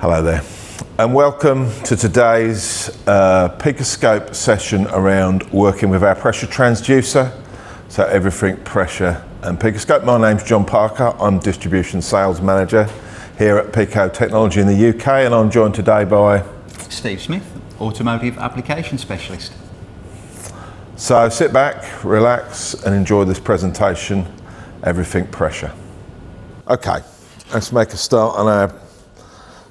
Hello there, and welcome to today's Pico session around working with our pressure transducer, so everything pressure and Pico. My name's John Parker, I'm Distribution Sales Manager here at Pico Technology in the UK, and I'm joined today by Steve Smith, Automotive Application Specialist. So sit back, relax and enjoy this presentation, everything pressure. Okay, let's make a start on our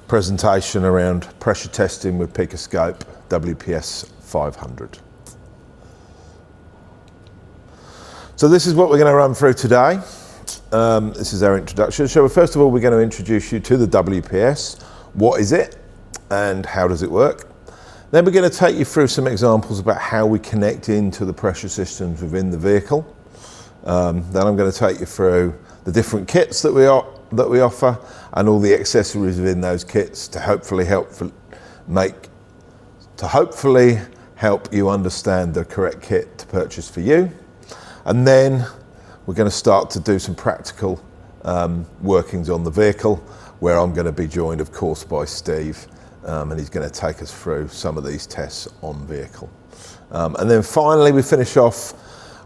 presentation around pressure testing with Pico WPS 500. So this is what we're going to run through today. This is our introduction. So first of all, we're going to introduce you to the WPS. What is it and how does it work? Then we're going to take you through some examples about how we connect into the pressure systems within the vehicle. Then I'm going to take you through the different kits that we offer and all the accessories within those kits to hopefully help you understand the correct kit to purchase for you. And then we're going to start to do some practical workings on the vehicle, where I'm going to be joined, of course, by Steve. And he's going to take us through some of these tests on vehicle. And then finally we finish off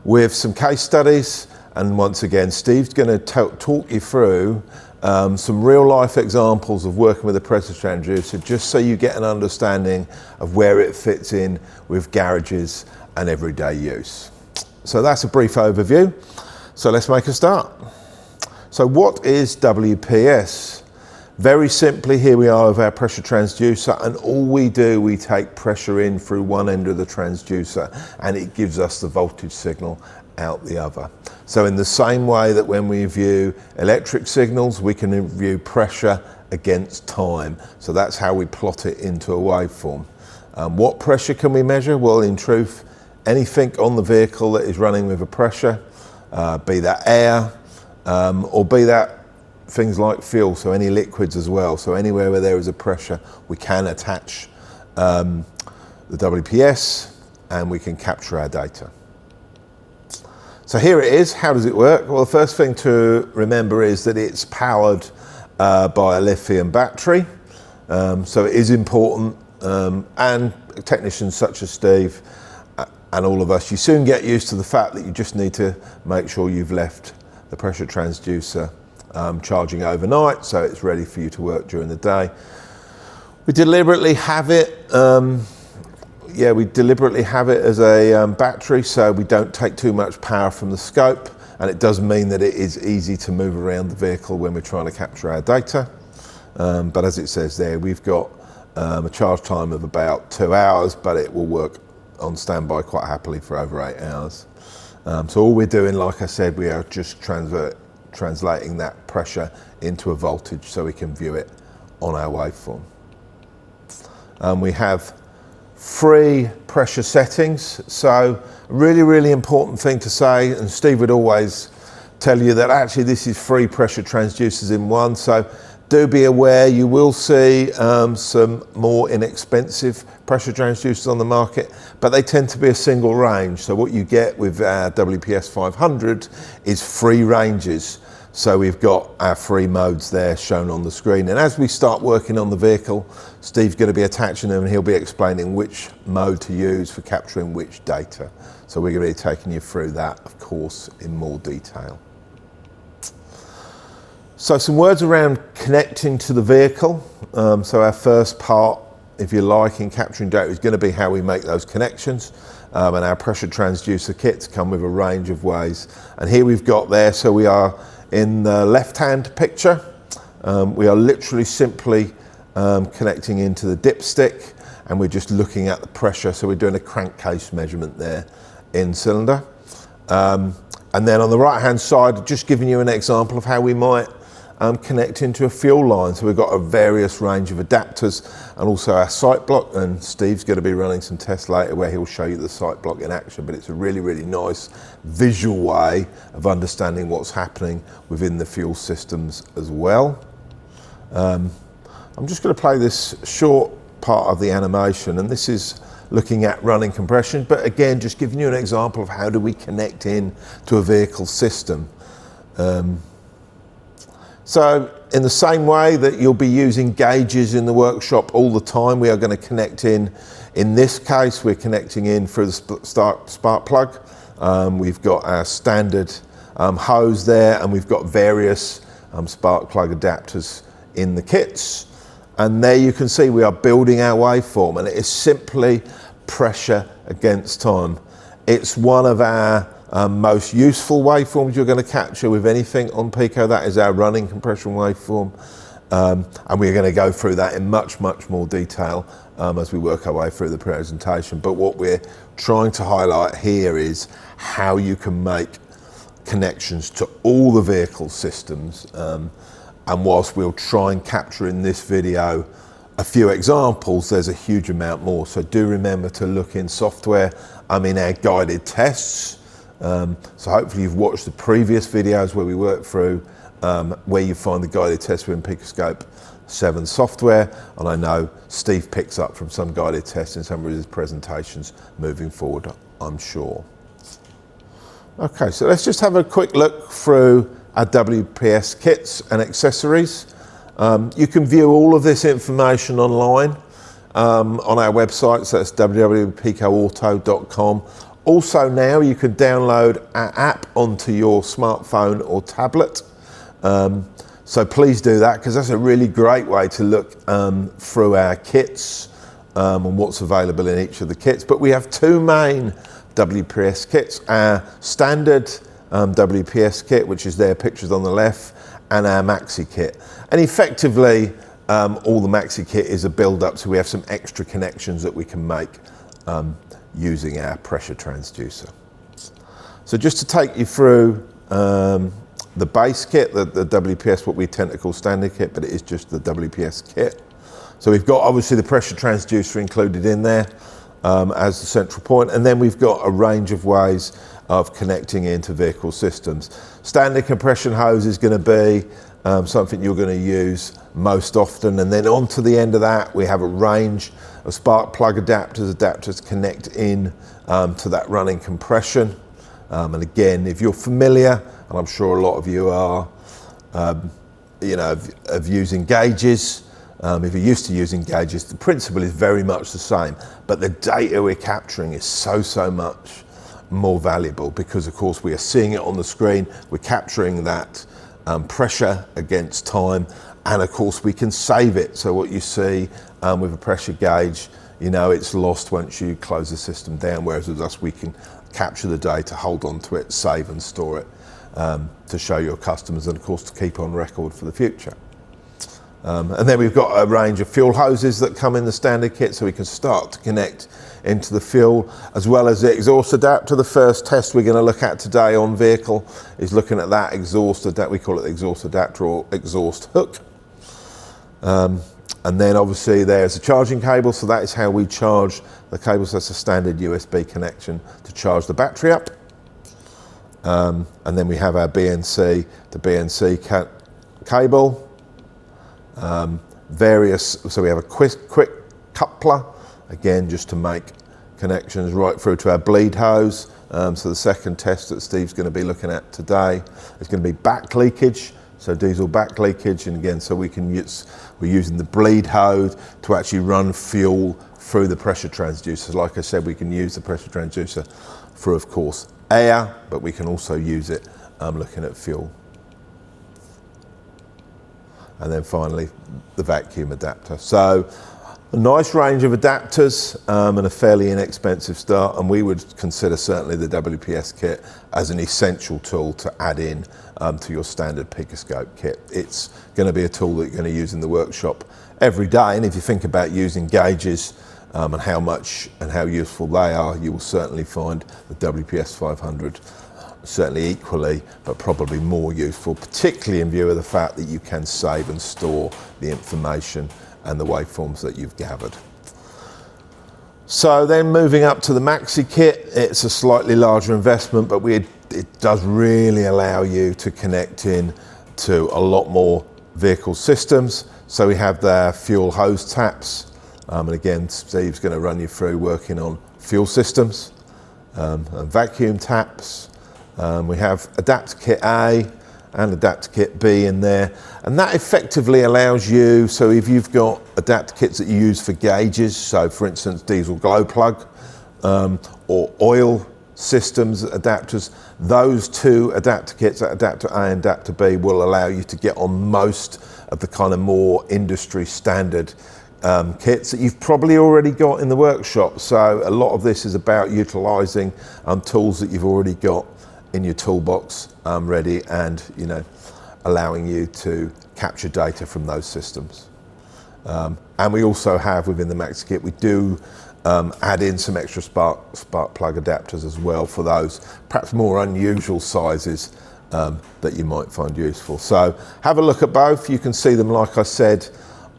with some case studies, and once again Steve's going to talk you through some real life examples of working with a pressure transducer, just so you get an understanding of where it fits in with garages and everyday use. So that's a brief overview, so let's make a start. So what is WPS? Very simply, here we are with our pressure transducer, and all we do, we take pressure in through one end of the transducer and it gives us the voltage signal out the other. So in the same way that when we view electric signals, we can view pressure against time. So that's how we plot it into a waveform. What pressure can we measure? Well, in truth, anything on the vehicle that is running with a pressure, be that air or be that things like fuel, so any liquids as well. So anywhere where there is a pressure, we can attach the WPS and we can capture our data. So here it is. How does it work? Well, the first thing to remember is that it's powered by a lithium battery. So it is important, and technicians such as Steve and all of us, you soon get used to the fact that you just need to make sure you've left the pressure transducer charging overnight, so it's ready for you to work during the day. We deliberately have it, as a battery, so we don't take too much power from the scope, and it does mean that it is easy to move around the vehicle when we're trying to capture our data. But as it says there, we've got a charge time of about 2 hours, but it will work on standby quite happily for over 8 hours. So all we're doing, like I said, we are just translating that pressure into a voltage so we can view it on our waveform. We have 3 pressure settings. So a really important thing to say, and Steve would always tell you that actually this is 3 pressure transducers in one. So do be aware, you will see some more inexpensive pressure transducers on the market, but they tend to be a single range. So what you get with our WPS 500 is 3 ranges. So we've got our 3 modes there shown on the screen. And as we start working on the vehicle, Steve's going to be attaching them and he'll be explaining which mode to use for capturing which data. So we're going to be taking you through that, of course, in more detail. So some words around connecting to the vehicle. So our first part, if you like, in capturing data is going to be how we make those connections. And our pressure transducer kits come with a range of ways. And here we've got there, so we are in the left-hand picture. We are literally simply connecting into the dipstick, and we're just looking at the pressure. So we're doing a crankcase measurement there in cylinder. And then on the right-hand side, just giving you an example of how we might connect into a fuel line. So we've got a various range of adapters and also our sight block, and Steve's going to be running some tests later where he'll show you the sight block in action, but it's a really nice visual way of understanding what's happening within the fuel systems as well. I'm just going to play this short part of the animation, and this is looking at running compression, but again just giving you an example of how do we connect in to a vehicle system. So in the same way that you'll be using gauges in the workshop all the time, we are going to connect in. In this case, we're connecting in through the spark plug. We've got our standard hose there, and we've got various spark plug adapters in the kits. And there you can see we are building our waveform, and it is simply pressure against time. It's one of our most useful waveforms you're going to capture with anything on Pico. That is our running compression waveform. And we're going to go through that in much more detail as we work our way through the presentation. But what we're trying to highlight here is how you can make connections to all the vehicle systems. And whilst we'll try and capture in this video a few examples, there's a huge amount more. So do remember to look in software, in our guided tests. So hopefully you've watched the previous videos where we work through where you find the guided tests within Picoscope 7 software. And I know Steve picks up from some guided tests in some of his presentations moving forward, I'm sure. Okay, so let's just have a quick look through our WPS kits and accessories. You can view all of this information online on our website, so that's www.picoauto.com. Also now you can download our app onto your smartphone or tablet. So please do that, because that's a really great way to look through our kits and what's available in each of the kits. But we have two main WPS kits: our standard WPS kit, which is there pictured on the left, and our maxi kit. And effectively all the maxi kit is a build up, so we have some extra connections that we can make using our pressure transducer. So just to take you through the base kit, the WPS, what we tend to call standard kit, but it is just the WPS kit. So we've got obviously the pressure transducer included in there as the central point, and then we've got a range of ways of connecting into vehicle systems. Standard compression hose is going to be something you're going to use most often, and then on to the end of that we have a range of spark plug adapters connect in to that running compression. And again, if you're familiar, and I'm sure a lot of you are, of using gauges, if you're used to using gauges, the principle is very much the same, but the data we're capturing is so much more valuable, because of course we are seeing it on the screen, we're capturing that pressure against time, and of course we can save it. So what you see with a pressure gauge, it's lost once you close the system down, whereas with us we can capture the data, hold on to it, save and store it to show your customers, and of course to keep on record for the future. And then we've got a range of fuel hoses that come in the standard kit, so we can start to connect into the fuel, as well as the exhaust adapter. The first test we're going to look at today on vehicle is looking at that exhaust adapter. We call it the exhaust adapter or exhaust hook. And then obviously there's a charging cable, so that is how we charge the cables. That's a standard USB connection to charge the battery up. And then we have our BNC to BNC cable. So we have a quick coupler, again just to make connections right through to our bleed hose. So the second test that Steve's going to be looking at today is going to be back leakage, so diesel back leakage. And again, so we're using the bleed hose to actually run fuel through the pressure transducers. Like I said, we can use the pressure transducer through, of course, air, but we can also use it looking at fuel. And then finally, the vacuum adapter. So a nice range of adapters and a fairly inexpensive start, and we would consider certainly the WPS kit as an essential tool to add in to your standard Picoscope kit. It's going to be a tool that you're going to use in the workshop every day, and if you think about using gauges and how much and how useful they are, you will certainly find the WPS 500 certainly equally, but probably more useful, particularly in view of the fact that you can save and store the information and the waveforms that you've gathered. So then moving up to the maxi kit, it's a slightly larger investment, but it does really allow you to connect in to a lot more vehicle systems. So we have the fuel hose taps, and again Steve's going to run you through working on fuel systems, and vacuum taps. We have adapter kit A, and adapter kit B in there, and that effectively allows you, so if you've got adapter kits that you use for gauges, so for instance diesel glow plug or oil systems adapters, those two adapter kits, adapter A and adapter B, will allow you to get on most of the kind of more industry standard kits that you've probably already got in the workshop. So a lot of this is about utilising tools that you've already got in your toolbox ready, and allowing you to capture data from those systems. And we also have within the Maxi kit, we do add in some extra spark plug adapters as well for those perhaps more unusual sizes that you might find useful. So have a look at both. You can see them, like I said,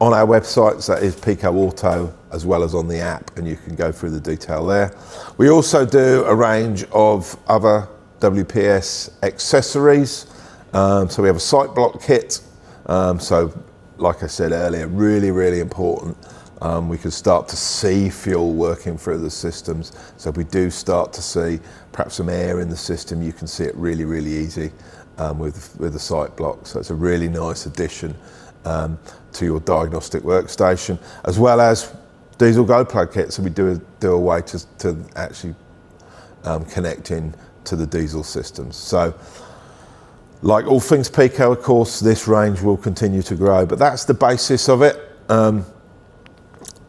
on our websites, that is Pico Auto, as well as on the app, and you can go through the detail there. We also do a range of other WPS accessories. So we have a sight block kit. So like I said earlier, really, really important. We can start to see fuel working through the systems. So if we do start to see perhaps some air in the system, you can see it really, really easy with the sight block. So it's a really nice addition to your diagnostic workstation, as well as diesel glow plug kits. So we do a way to actually connect in to the diesel systems. So like all things Pico, of course, this range will continue to grow, but that's the basis of it.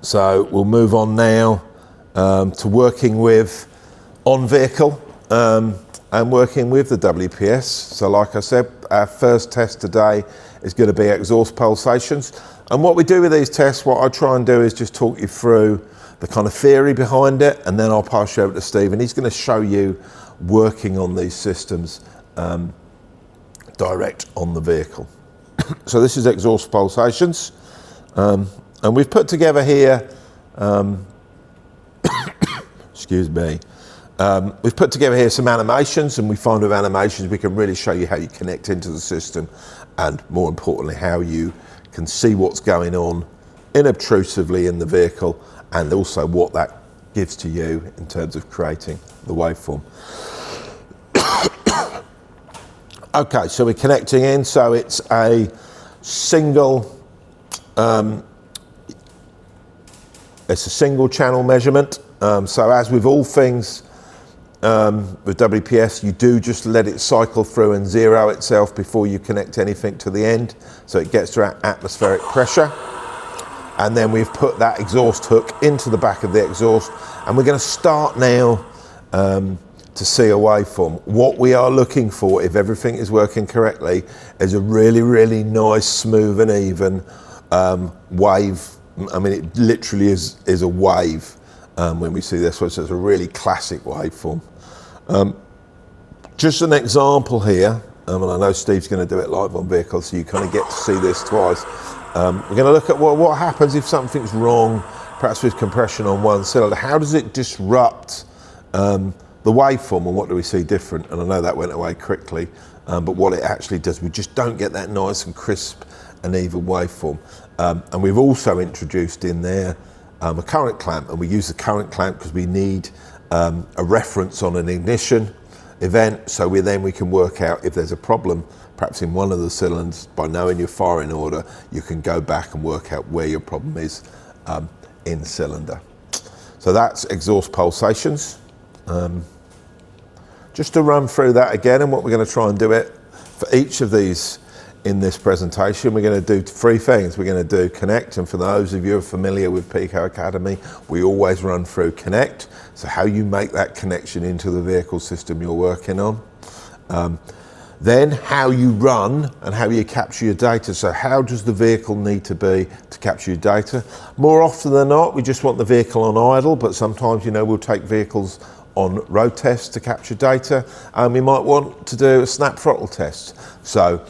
So we'll move on now to working with on vehicle and working with the WPS. So like I said, our first test today is going to be exhaust pulsations. And what we do with these tests, what I try and do is just talk you through the kind of theory behind it, and then I'll pass you over to Steve, and he's going to show you working on these systems direct on the vehicle. So this is exhaust pulsations. And we've put together here, excuse me, we've put together here some animations, and we find with animations we can really show you how you connect into the system, and more importantly how you can see what's going on inobtrusively in the vehicle, and also what that gives to you in terms of creating the waveform. Okay, so we're connecting in, so it's a single channel measurement. So as with all things with WPS, you do just let it cycle through and zero itself before you connect anything to the end, so it gets to atmospheric pressure. And then we've put that exhaust hook into the back of the exhaust, and we're going to start now to see a waveform. What we are looking for, if everything is working correctly, is a really, really nice, smooth and even wave. I mean, it literally is a wave when we see this, so it's a really classic waveform. Just an example here, and I know Steve's going to do it live on vehicles, so you kind of get to see this twice. We're going to look at what happens if something's wrong, perhaps with compression on one cylinder. How does it disrupt the waveform, and what do we see different? And I know that went away quickly, but what it actually does, we just don't get that nice and crisp and even waveform. And we've also introduced in there a current clamp, and we use the current clamp because we need a reference on an ignition event, so we can work out if there's a problem perhaps in one of the cylinders. By knowing your firing order, you can go back and work out where your problem is in cylinder. So that's exhaust pulsations. Just to run through that again, and what we're going to try and do it for each of these in this presentation, we're going to do three things. We're going to do connect, and for those of you who are familiar with Pico Academy, we always run through connect, so how you make that connection into the vehicle system you're working on. Then how you run and how you capture your data. So how does the vehicle need to be to capture your data? More often than not, we just want the vehicle on idle, but sometimes, we'll take vehicles on road tests to capture data, and we might want to do a snap throttle test. So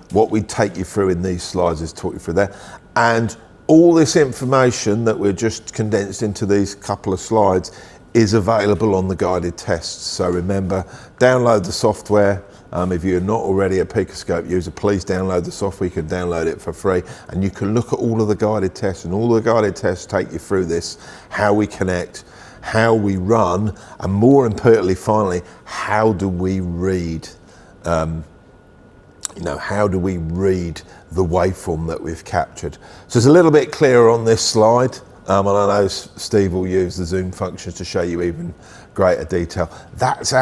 what we take you through in these slides is talk you through that. And all this information that we're just condensed into these couple of slides is available on the guided tests. So remember, download the software. If you're not already a Picoscope user, please download the software. You can download it for free, and you can look at all of the guided tests, and all the guided tests take you through this, how we connect, how we run, and more importantly, finally, how do we read how do we read the waveform that we've captured? So it's a little bit clearer on this slide, and I know Steve will use the zoom functions to show you even greater detail. That's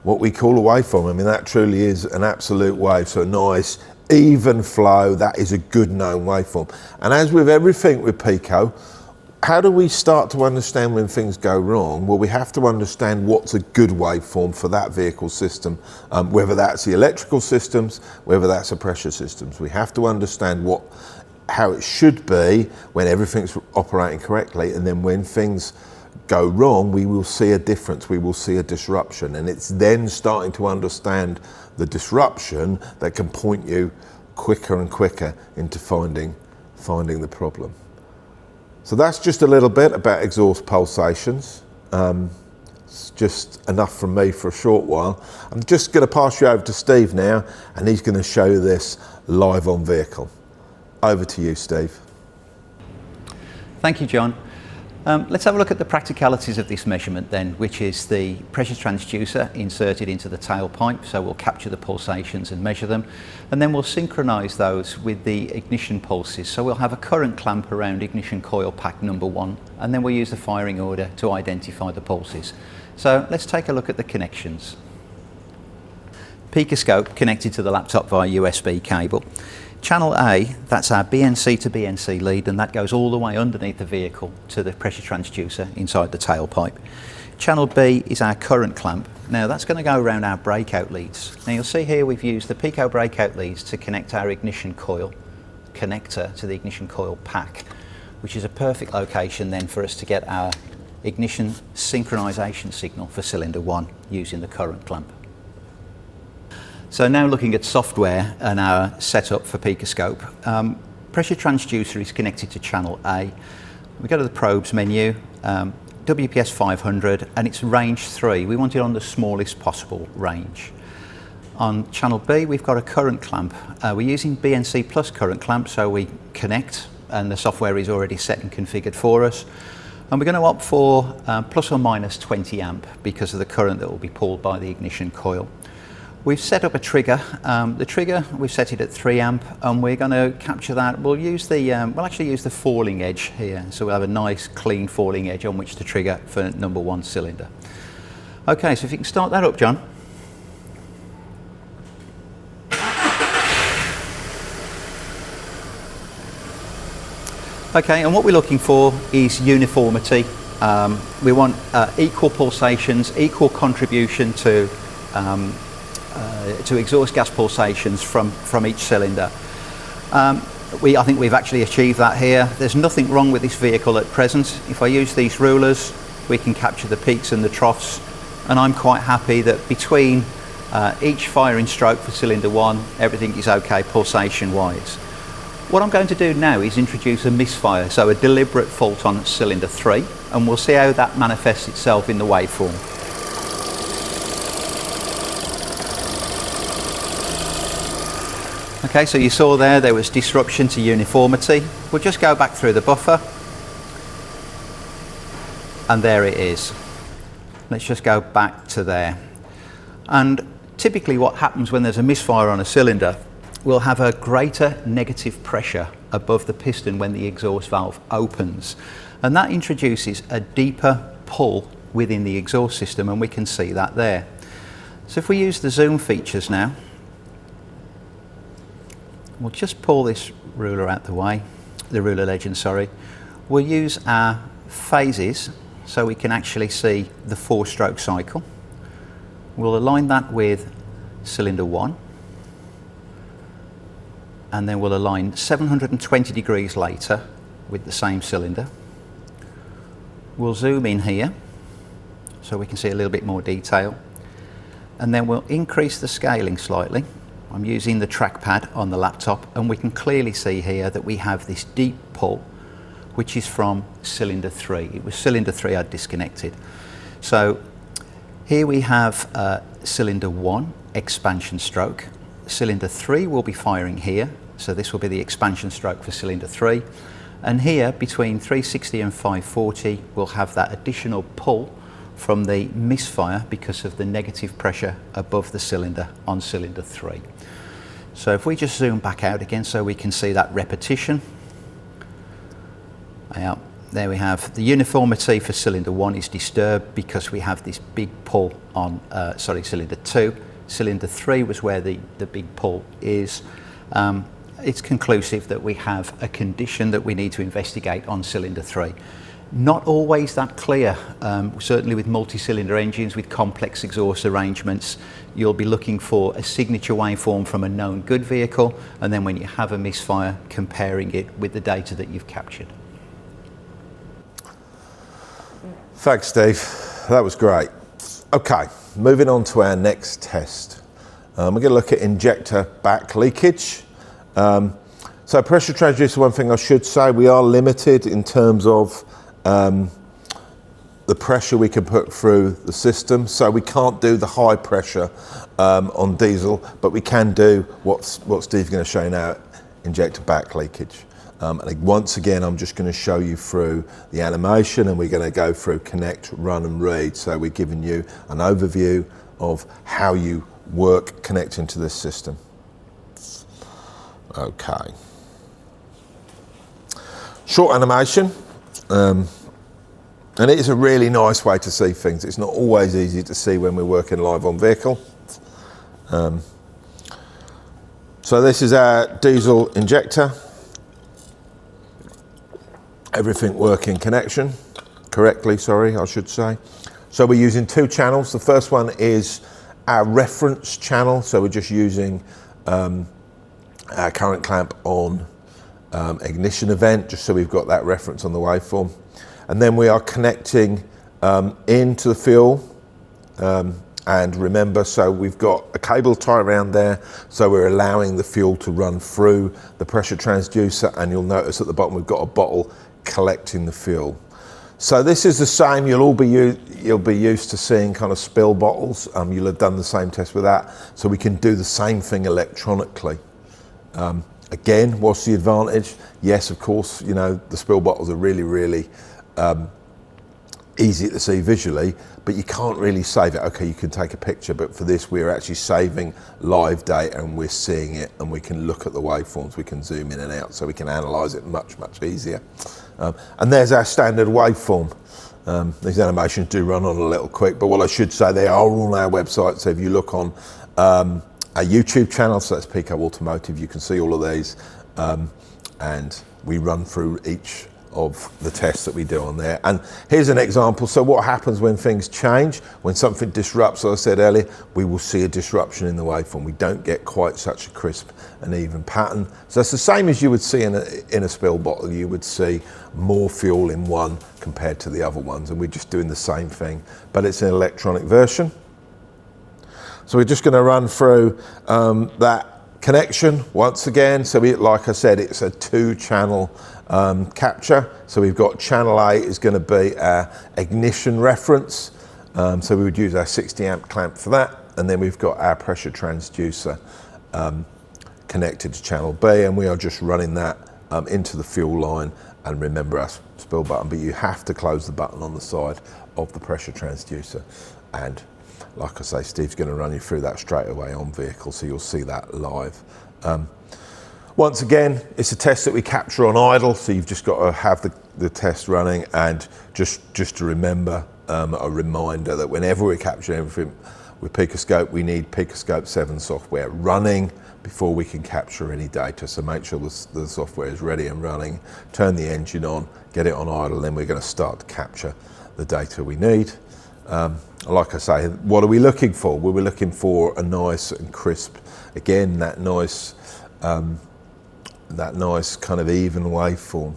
what we call a waveform. I mean, that truly is an absolute wave, so a nice even flow. That is a good known waveform. And as with everything with Pico, how do we start to understand when things go wrong? Well, we have to understand what's a good waveform for that vehicle system, whether that's the electrical systems, whether that's the pressure systems. We have to understand how it should be when everything's operating correctly, and then when things go wrong, we will see a difference, we will see a disruption, and it's then starting to understand the disruption that can point you quicker and quicker into finding the problem. So that's just a little bit about exhaust pulsations. It's just enough from me for a short while. I'm just going to pass you over to Steve now, and he's going to show you this live on vehicle. Over to you, Steve. Thank you, John. Let's have a look at the practicalities of this measurement then, which is the pressure transducer inserted into the tailpipe. So we'll capture the pulsations and measure them, and then we'll synchronise those with the ignition pulses. So we'll have a current clamp around ignition coil pack number 1, and then we'll use the firing order to identify the pulses. So let's take a look at the connections. Picoscope connected to the laptop via USB cable. Channel A, that's our BNC to BNC lead, and that goes all the way underneath the vehicle to the pressure transducer inside the tailpipe. Channel B is our current clamp. Now that's going to go around our breakout leads. Now you'll see here we've used the Pico breakout leads to connect our ignition coil connector to the ignition coil pack, which is a perfect location then for us to get our ignition synchronization signal for cylinder 1 using the current clamp. So now looking at software and our setup for Picoscope, pressure transducer is connected to channel A. We go to the probes menu, WPS 500, and it's range 3. We want it on the smallest possible range. On channel B, we've got a current clamp. We're using BNC plus current clamp, so we connect, and the software is already set and configured for us. And we're going to opt for plus or minus 20 amp because of the current that will be pulled by the ignition coil. We've set up a trigger. The trigger, we've set it at 3 amp, and we're going to capture that. We'll actually use the falling edge here, so we'll have a nice clean falling edge on which to trigger for number 1 cylinder. Okay, so if you can start that up, John. Okay, and what we're looking for is uniformity. We want equal pulsations, equal contribution to exhaust gas pulsations from each cylinder. I think we've actually achieved that here. There's nothing wrong with this vehicle at present. If I use these rulers, we can capture the peaks and the troughs, and I'm quite happy that between each firing stroke for cylinder 1, everything is okay pulsation wise. What I'm going to do now is introduce a misfire, so a deliberate fault on cylinder 3, and we'll see how that manifests itself in the waveform. Okay, so you saw there was disruption to uniformity. We'll just go back through the buffer, and there it is. Let's just go back to there. And typically what happens when there's a misfire on a cylinder, we'll have a greater negative pressure above the piston when the exhaust valve opens. And that introduces a deeper pull within the exhaust system, and we can see that there. So if we use the zoom features now, we'll just pull this ruler out the way, the ruler legend, sorry. We'll use our phases so we can actually see the 4-stroke cycle. We'll align that with cylinder 1, and then we'll align 720 degrees later with the same cylinder. We'll zoom in here so we can see a little bit more detail, and then we'll increase the scaling slightly. I'm using the trackpad on the laptop, and we can clearly see here that we have this deep pull, which is from cylinder 3. It was cylinder 3 I'd disconnected. So here we have cylinder 1 expansion stroke. Cylinder 3 will be firing here, so this will be the expansion stroke for cylinder 3. And here between 360 and 540 we'll have that additional pull from the misfire because of the negative pressure above the cylinder on cylinder 3. So if we just zoom back out again so we can see that repetition. Yeah, there we have the uniformity for cylinder 1 is disturbed because we have this big pull on cylinder 2. Cylinder 3 was where the big pull is. It's conclusive that we have a condition that we need to investigate on cylinder 3. Not always that clear, certainly with multi-cylinder engines with complex exhaust arrangements. You'll be looking for a signature waveform from a known good vehicle, and then when you have a misfire, comparing it with the data that you've captured. Thanks, Steve. That was great. Okay, moving on to our next test. We're going to look at injector back leakage. So pressure transducer, one thing I should say, we are limited in terms of the pressure we can put through the system. So we can't do the high pressure on diesel, but we can do what Steve's going to show you now, injector back leakage. And once again, I'm just going to show you through the animation, and we're going to go through connect, run and read. So we're giving you an overview of how you work connecting to this system. Okay. Short animation. And it is a really nice way to see things. It's not always easy to see when we're working live on vehicle. So this is our diesel injector. Everything working correctly, sorry, I should say. So we're using 2 channels. The first one is our reference channel. So we're just using our current clamp on ignition event, just so we've got that reference on the waveform. And then we are connecting into the fuel. And remember, so we've got a cable tie around there, so we're allowing the fuel to run through the pressure transducer, and you'll notice at the bottom we've got a bottle collecting the fuel. So this is the same, you'll be used to seeing kind of spill bottles. You'll have done the same test with that. So we can do the same thing electronically. Again, what's the advantage? Yes, of course, you know, the spill bottles are really easy to see visually, but you can't really save it. Okay, you can take a picture, but for this, we're actually saving live data and we're seeing it, and we can look at the waveforms, we can zoom in and out, so we can analyze it much easier. And there's our standard waveform. These animations do run on a little quick, but what I should say, they are on our website, so if you look on our YouTube channel, so that's Pico Automotive, you can see all of these, and we run through each of the tests that we do on there. And here's an example. So what happens when things change, when something disrupts, as I said earlier, we will see a disruption in the waveform. We don't get quite such a crisp and even pattern. So it's the same as you would see in a spill bottle. You would see more fuel in one compared to the other ones, and we're just doing the same thing, but it's an electronic version. So we're just going to run through that connection once again. So like I said, it's a 2-channel capture. So we've got channel A is going to be our ignition reference. So we would use our 60 amp clamp for that. And then we've got our pressure transducer connected to channel B, and we are just running that into the fuel line. And remember our spill button, but you have to close the button on the side of the pressure transducer. And like I say, Steve's going to run you through that straight away on vehicle, so you'll see that live. Once again, it's a test that we capture on idle, so you've just got to have the test running, and just to remember, a reminder that whenever we're capturing everything with Picoscope, we need Picoscope 7 software running before we can capture any data. So make sure the software is ready and running, turn the engine on, get it on idle, then we're going to start to capture the data we need. Like I say, what are we looking for? Well, we're looking for a nice and crisp, again, that nice kind of even waveform.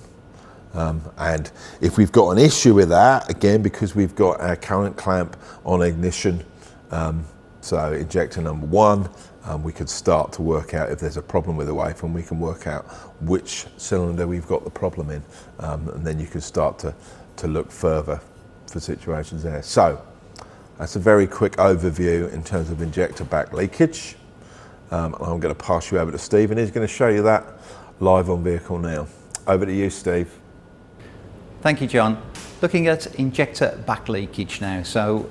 And if we've got an issue with that, again, because we've got our current clamp on ignition, so injector number 1, we could start to work out if there's a problem with the waveform. We can work out which cylinder we've got the problem in, and then you can start to look further for situations there. So that's a very quick overview in terms of injector back leakage. And I'm going to pass you over to Steve, and he's going to show you that live on vehicle now. Over to you, Steve. Thank you, John. Looking at injector back leakage now. So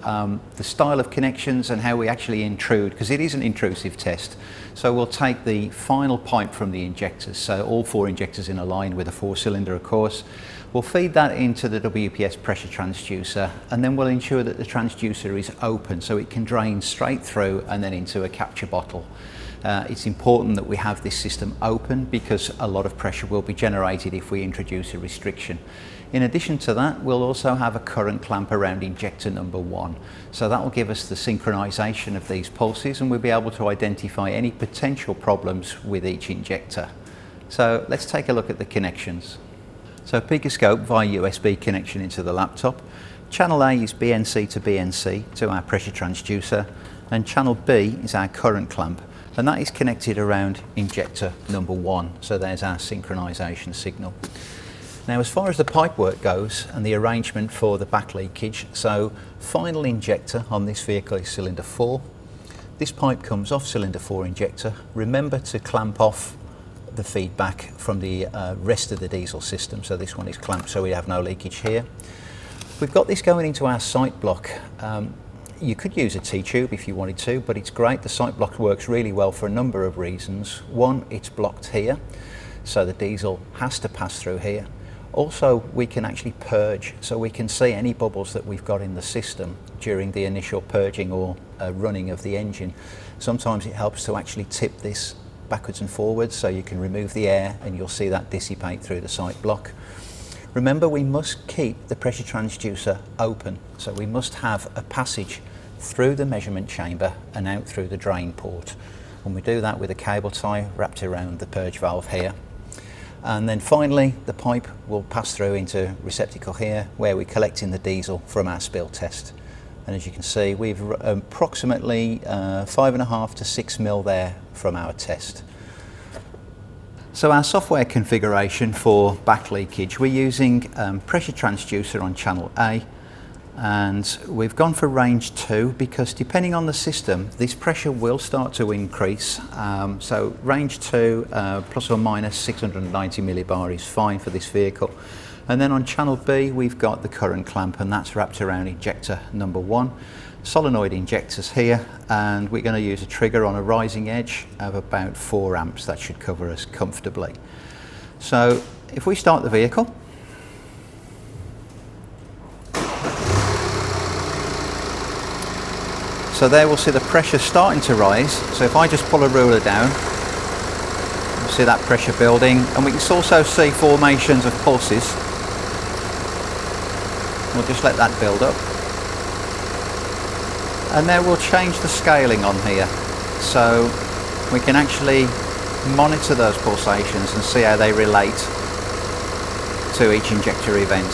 the style of connections and how we actually intrude, because it is an intrusive test. So we'll take the final pipe from the injectors, so all 4 injectors in a line with a 4-cylinder, of course. We'll feed that into the WPS pressure transducer, and then we'll ensure that the transducer is open so it can drain straight through and then into a capture bottle. It's important that we have this system open because a lot of pressure will be generated if we introduce a restriction. In addition to that, we'll also have a current clamp around injector number 1. So that will give us the synchronization of these pulses, and we'll be able to identify any potential problems with each injector. So let's take a look at the connections. So Pico via USB connection into the laptop. Channel A is BNC to BNC to our pressure transducer, and channel B is our current clamp, and that is connected around injector number 1. So there's our synchronization signal. Now, as far as the pipe work goes and the arrangement for the back leakage, so final injector on this vehicle is cylinder 4. This pipe comes off cylinder 4 injector. Remember to clamp off the feedback from the rest of the diesel system. So this one is clamped so we have no leakage here. We've got this going into our sight block. You could use a T-tube if you wanted to, but it's great. The sight block works really well for a number of reasons. One, it's blocked here, so the diesel has to pass through here. Also, we can actually purge, so we can see any bubbles that we've got in the system during the initial purging or running of the engine. Sometimes it helps to actually tip this backwards and forwards so you can remove the air and you'll see that dissipate through the sight block. Remember, we must keep the pressure transducer open, so we must have a passage through the measurement chamber and out through the drain port. And we do that with a cable tie wrapped around the purge valve here. And then finally, the pipe will pass through into receptacle here where we're collecting the diesel from our spill test. And as you can see, we've approximately 5.5 to 6 mil there from our test. So our software configuration for back leakage, we're using pressure transducer on channel A, and we've gone for range 2 because depending on the system, this pressure will start to increase. So range 2 plus or minus 690 millibar is fine for this vehicle. And then on channel B, we've got the current clamp, and that's wrapped around injector number 1. Solenoid injectors here, and we're going to use a trigger on a rising edge of about 4 amps. That should cover us comfortably. So if we start the vehicle, so there we'll see the pressure starting to rise. So if I just pull a ruler down, you'll see that pressure building, and we can also see formations of pulses. We'll just let that build up. And then we'll change the scaling on here, so we can actually monitor those pulsations and see how they relate to each injector event.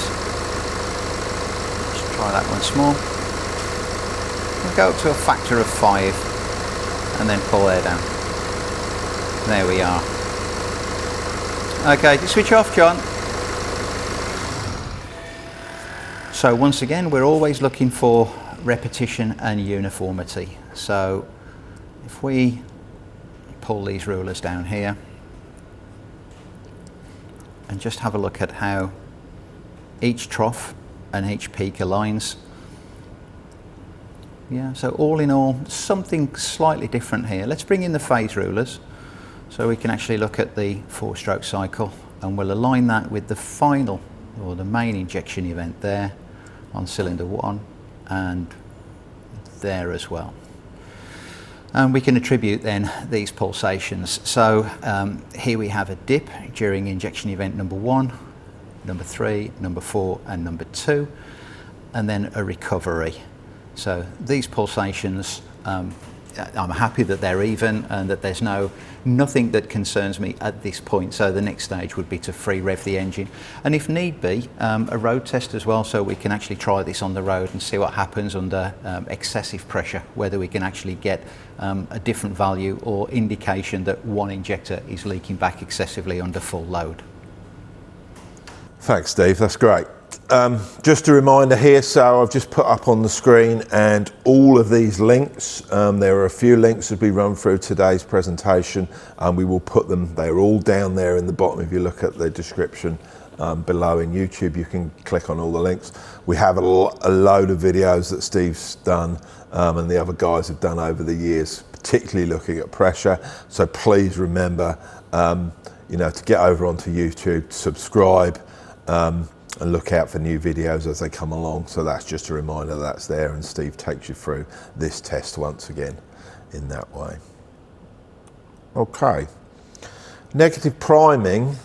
Let's try that once more. We'll go up to a factor of 5 and then pull there down. There we are. Okay, switch off, John. So once again, we're always looking for repetition and uniformity. So if we pull these rulers down here and just have a look at how each trough and each peak aligns. Yeah, so all in all, something slightly different here. Let's bring in the phase rulers so we can actually look at the 4-stroke cycle, and we'll align that with the final or the main injection event there on cylinder 1 and there as well. And we can attribute then these pulsations. So here we have a dip during injection event number 1, number 3, number 4 and number 2, and then a recovery. So these pulsations, I'm happy that they're even and that there's nothing that concerns me at this point. So the next stage would be to free rev the engine, and if need be, a road test as well, so we can actually try this on the road and see what happens under excessive pressure, whether we can actually get a different value or indication that one injector is leaking back excessively under full load. Thanks, Steve, that's great. Just a reminder here, so I've just put up on the screen and all of these links, there are a few links as we run through today's presentation, and we will put them, they're all down there in the bottom if you look at the description below in YouTube. You can click on all the links. We have a load of videos that Steve's done and the other guys have done over the years, particularly looking at pressure. So please remember, to get over onto YouTube, subscribe, and look out for new videos as they come along. So that's just a reminder that's there, and Steve takes you through this test once again in that way. Okay, negative priming.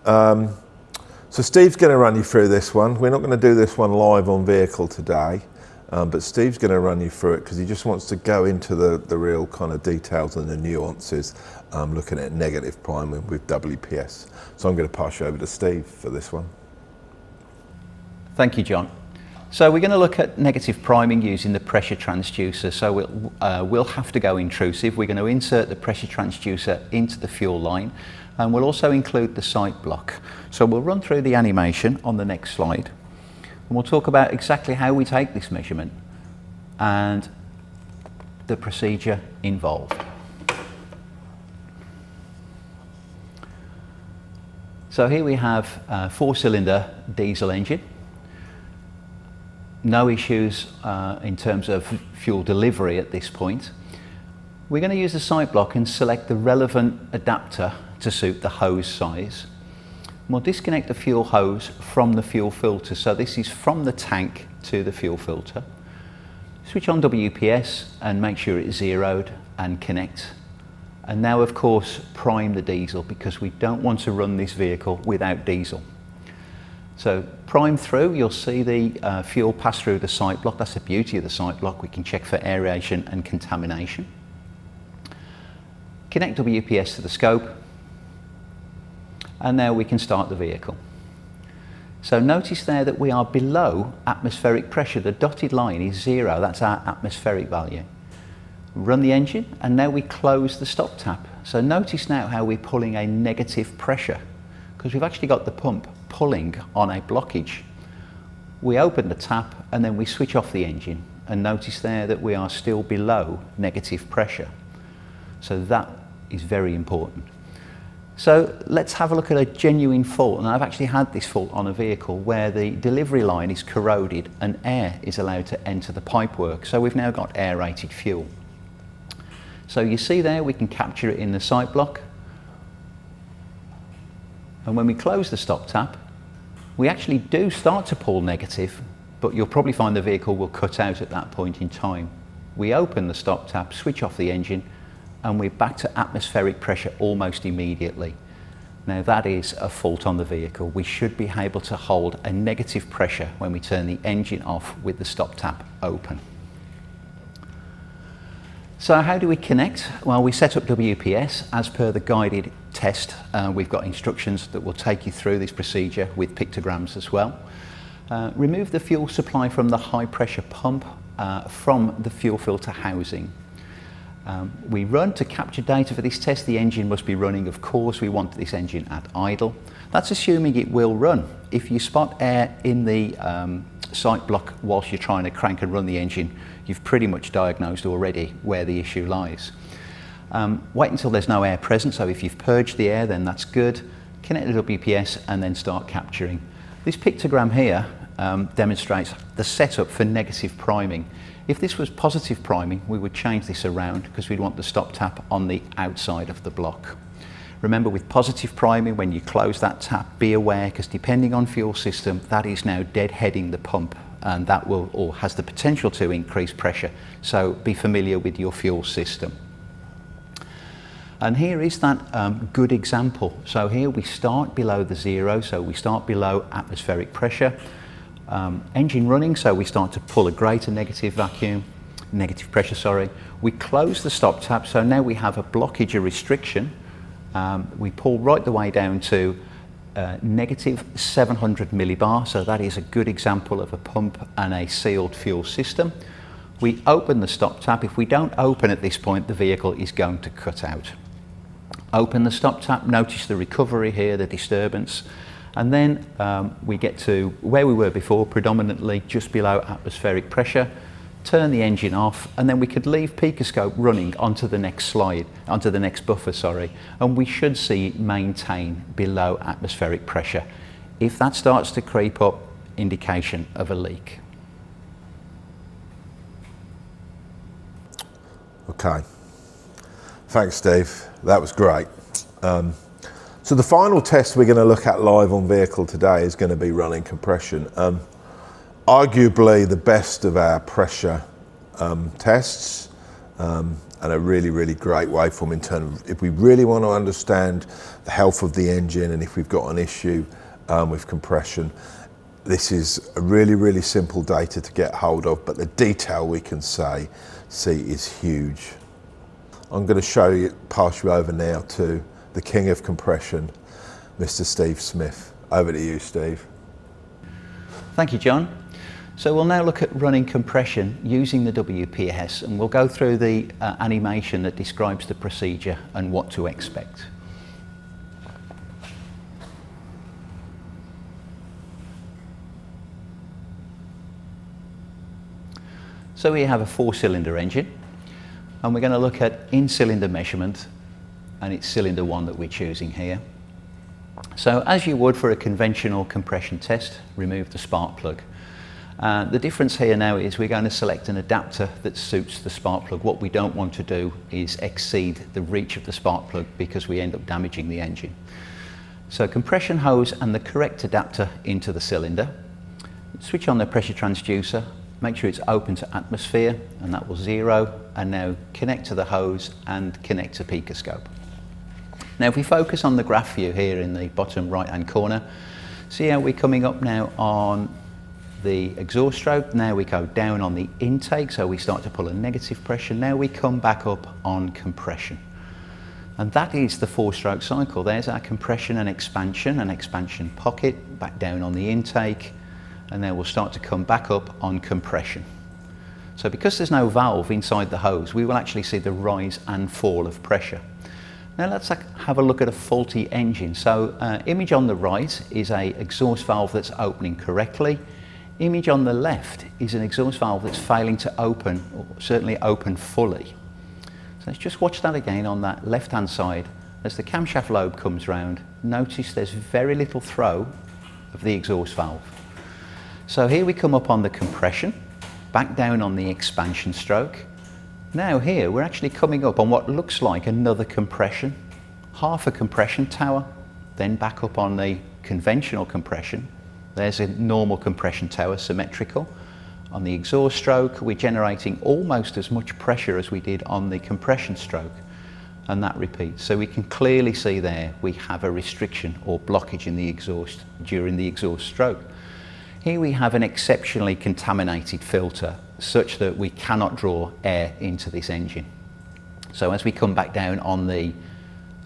So Steve's going to run you through this one. We're not going to do this one live on vehicle today, but Steve's going to run you through it because he just wants to go into the real kind of details and the nuances, looking at negative priming with WPS. So I'm going to pass you over to Steve for this one. Thank you, John. So we're going to look at negative priming using the pressure transducer. So we'll have to go intrusive. We're going to insert the pressure transducer into the fuel line, and we'll also include the sight block. So we'll run through the animation on the next slide, and we'll talk about exactly how we take this measurement and the procedure involved. So here we have a 4-cylinder diesel engine. No issues in terms of fuel delivery at this point. We're going to use the sight block and select the relevant adapter to suit the hose size. We'll disconnect the fuel hose from the fuel filter. So this is from the tank to the fuel filter. Switch on WPS and make sure it's zeroed and connect. And now, of course, prime the diesel, because we don't want to run this vehicle without diesel. So prime through, you'll see the fuel pass through the sight block. That's the beauty of the sight block. We can check for aeration and contamination. Connect WPS to the scope, and now we can start the vehicle. So notice there that we are below atmospheric pressure. The dotted line is 0, that's our atmospheric value. Run the engine, and now we close the stop tap. So notice now how we're pulling a negative pressure, because we've actually got the pump pulling on a blockage. We open the tap and then we switch off the engine, and notice there that we are still below negative pressure. So that is very important. So let's have a look at a genuine fault, and I've actually had this fault on a vehicle where the delivery line is corroded and air is allowed to enter the pipework. So we've now got aerated fuel. So you see there we can capture it in the sight block. And when we close the stop tap, we actually do start to pull negative, but you'll probably find the vehicle will cut out at that point in time. We open the stop tap, switch off the engine, and we're back to atmospheric pressure almost immediately. Now that is a fault on the vehicle. We should be able to hold a negative pressure when we turn the engine off with the stop tap open. So how do we connect? Well, we set up WPS as per the guided test. We've got instructions that will take you through this procedure with pictograms as well. Remove the fuel supply from the high pressure pump from the fuel filter housing. We run to capture data for this test. The engine must be running, of course. We want this engine at idle. That's assuming it will run. If you spot air in the sight block whilst you're trying to crank and run the engine, you've pretty much diagnosed already where the issue lies. Wait until there's no air present, so if you've purged the air, then that's good. Connect the WPS and then start capturing. This pictogram here demonstrates the setup for negative priming. If this was positive priming, we would change this around because we'd want the stop tap on the outside of the block. Remember, with positive priming, when you close that tap, be aware, because depending on fuel system, that is now deadheading the pump, and that will, or has the potential to, increase pressure. So be familiar with your fuel system. And here is that good example. So here we start below the 0, so we start below atmospheric pressure. Engine running, so we start to pull a greater negative pressure, sorry. We close the stop tap, so now we have a blockage, a restriction. We pull right the way down to negative 700 millibar, so that is a good example of a pump and a sealed fuel system. We open the stop tap. If we don't open at this point, the vehicle is going to cut out. Open the stop tap, notice the recovery here, the disturbance, and then we get to where we were before, predominantly just below atmospheric pressure. Turn the engine off, and then we could leave Pico running onto the next slide, onto the next buffer, sorry, and we should see it maintain below atmospheric pressure. If that starts to creep up, indication of a leak. Okay, thanks Steve, that was great. So the final test we're going to look at live on vehicle today is going to be running compression. Arguably the best of our pressure tests, and a really great waveform in terms of if we really want to understand the health of the engine and if we've got an issue with compression. This is a really simple data to get hold of, but the detail we can see is huge. I'm going to pass you over now to the king of compression, Mr. Steve Smith. Over to you, Steve. Thank you, John. So we'll now look at running compression using the WPS, and we'll go through the animation that describes the procedure and what to expect. So we have a 4-cylinder engine, and we're going to look at in-cylinder measurement, and it's cylinder 1 that we're choosing here. So as you would for a conventional compression test, remove the spark plug. The difference here now is we're going to select an adapter that suits the spark plug. What we don't want to do is exceed the reach of the spark plug because we end up damaging the engine. So compression hose and the correct adapter into the cylinder. Switch on the pressure transducer. Make sure it's open to atmosphere, and that will 0, and now connect to the hose and connect to Pico scope. Now if we focus on the graph view here in the bottom right hand corner, see how we're coming up now on the exhaust stroke. Now we go down on the intake, so we start to pull a negative pressure. Now we come back up on compression. And that is the 4-stroke cycle. There's our compression and expansion pocket, back down on the intake, and then we'll start to come back up on compression. So because there's no valve inside the hose, we will actually see the rise and fall of pressure. Now let's have a look at a faulty engine. So image on the right is an exhaust valve that's opening correctly. Image on the left is an exhaust valve that's failing to open, or certainly open fully. So let's just watch that again on that left-hand side. As the camshaft lobe comes round, notice there's very little throw of the exhaust valve. So here we come up on the compression, back down on the expansion stroke. Now here we're actually coming up on what looks like another compression, half a compression tower, then back up on the conventional compression. There's a normal compression tower, symmetrical. On the exhaust stroke, we're generating almost as much pressure as we did on the compression stroke, and that repeats. So we can clearly see there we have a restriction or blockage in the exhaust during the exhaust stroke. Here we have an exceptionally contaminated filter such that we cannot draw air into this engine. So as we come back down on the,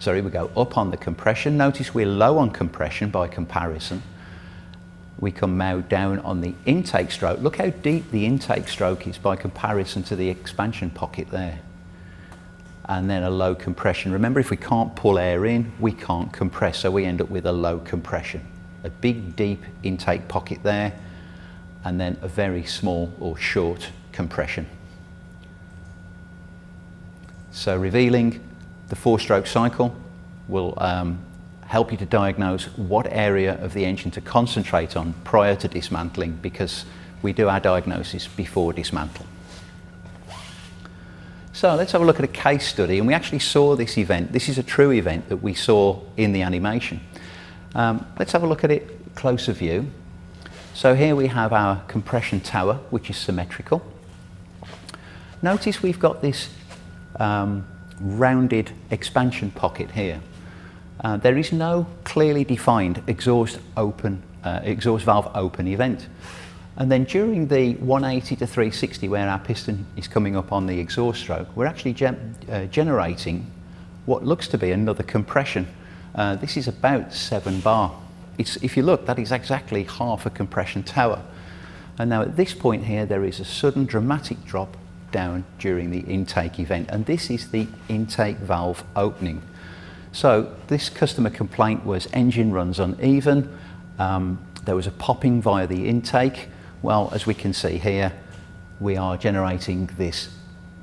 we go up on the compression, notice we're low on compression by comparison. We come now down on the intake stroke. Look how deep the intake stroke is by comparison to the expansion pocket there. And then a low compression. Remember, if we can't pull air in, we can't compress, so we end up with a low compression. A big deep intake pocket there, and then a very small or short compression. So revealing the 4-stroke cycle will help you to diagnose what area of the engine to concentrate on prior to dismantling, because we do our diagnosis before dismantle. So let's have a look at a case study, and we actually saw this event. This is a true event that we saw in the animation. Let's have a look at it closer view. So here we have our compression tower, which is symmetrical. Notice we've got this rounded expansion pocket here. There is no clearly defined exhaust valve open event. And then during the 180 to 360, where our piston is coming up on the exhaust stroke, we're actually generating what looks to be another compression. This is about 7 bar. If you look, that is exactly half a compression tower. And now at this point here, there is a sudden dramatic drop down during the intake event, and this is the intake valve opening. So this customer complaint was engine runs uneven, there was a popping via the intake. Well, as we can see here, we are generating this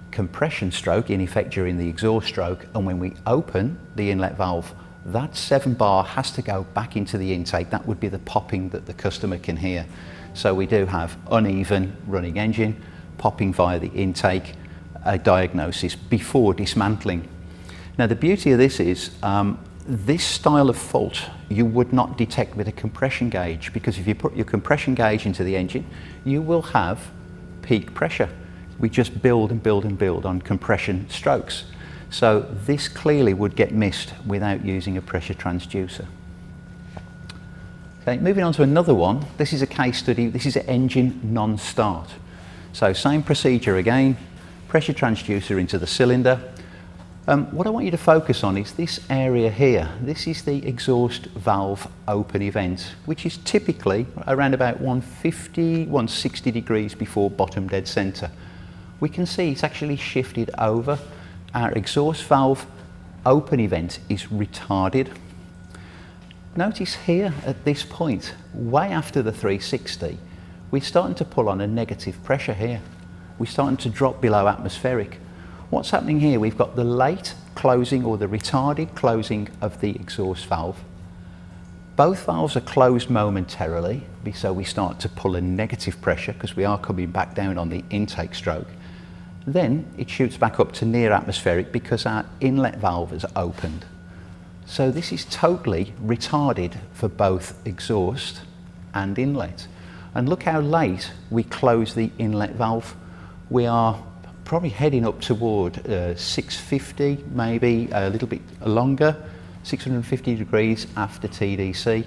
compression stroke in effect during the exhaust stroke, and when we open the inlet valve that 7 bar has to go back into the intake. That would be the popping that the customer can hear. So we do have uneven running engine, popping via the intake, a diagnosis before dismantling. Now the beauty of this is, this style of fault you would not detect with a compression gauge, because if you put your compression gauge into the engine, you will have peak pressure. We just build and build and build on compression strokes. So this clearly would get missed without using a pressure transducer. Okay, moving on to another one. This is a case study. This is an engine non-start. So same procedure again, pressure transducer into the cylinder. What I want you to focus on is this area here. This is the exhaust valve open event, which is typically around about 150, 160 degrees before bottom dead center. We can see it's actually shifted over. Our exhaust valve open event is retarded. Notice here at this point, way after the 360, we're starting to pull on a negative pressure here. We're starting to drop below atmospheric. What's happening here? We've got the late closing or the retarded closing of the exhaust valve. Both valves are closed momentarily, so we start to pull a negative pressure because we are coming back down on the intake stroke. Then it shoots back up to near atmospheric because our inlet valve is opened. So this is totally retarded for both exhaust and inlet. And look how late we close the inlet valve. We are probably heading up toward 650, maybe a little bit longer, 650 degrees after TDC.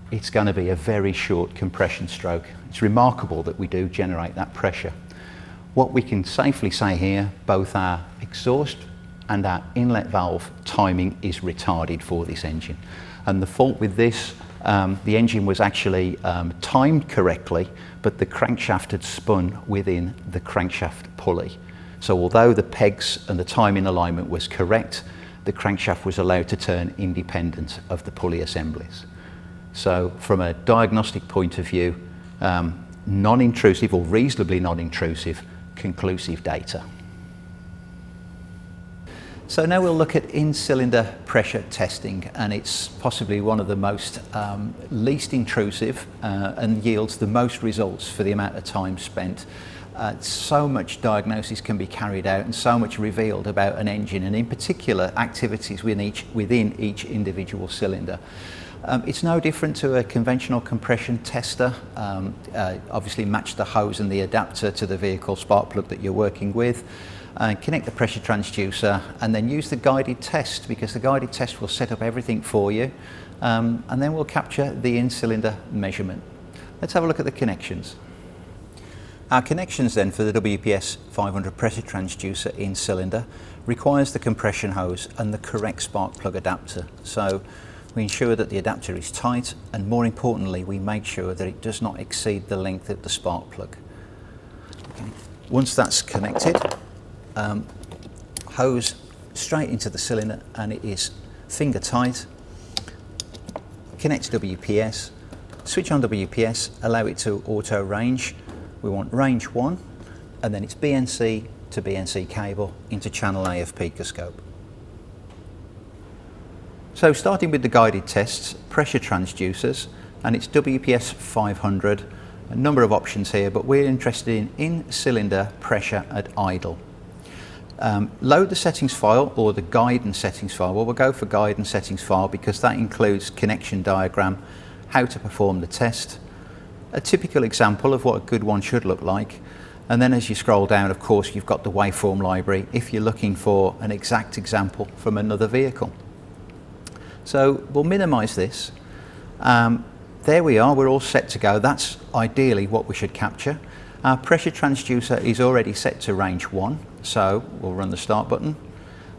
It's going to be a very short compression stroke. It's remarkable that we do generate that pressure. What we can safely say here, both our exhaust and our inlet valve timing is retarded for this engine. And the fault with this, the engine was actually timed correctly, but the crankshaft had spun within the crankshaft pulley. So although the pegs and the timing alignment was correct, the crankshaft was allowed to turn independent of the pulley assemblies. So from a diagnostic point of view, non-intrusive or reasonably non-intrusive, conclusive data. So now we'll look at in-cylinder pressure testing, and it's possibly one of the most least intrusive and yields the most results for the amount of time spent. So much diagnosis can be carried out and so much revealed about an engine, and in particular activities within each individual cylinder. It's no different to a conventional compression tester. Obviously match the hose and the adapter to the vehicle spark plug that you're working with, connect the pressure transducer, and then use the guided test, because the guided test will set up everything for you, and then we'll capture the in-cylinder measurement. Let's have a look at the connections. Our connections then for the WPS 500 pressure transducer in cylinder requires the compression hose and the correct spark plug adapter. So we ensure that the adapter is tight, and more importantly we make sure that it does not exceed the length of the spark plug. Okay. Once that's connected, hose straight into the cylinder, and it is finger tight. Connect to WPS, switch on WPS, allow it to auto range. We want range 1, and then it's BNC to BNC cable into channel A of Pico scope. So starting with the guided tests, pressure transducers, and it's WPS 500, a number of options here, but we're interested in cylinder pressure at idle. Load the settings file or the guidance settings file. Well, we'll go for guidance settings file because that includes connection diagram, how to perform the test, a typical example of what a good one should look like, and then as you scroll down, of course, you've got the waveform library if you're looking for an exact example from another vehicle. So we'll minimize this. There we are, we're all set to go. That's ideally what we should capture. Our pressure transducer is already set to range 1, so we'll run the start button.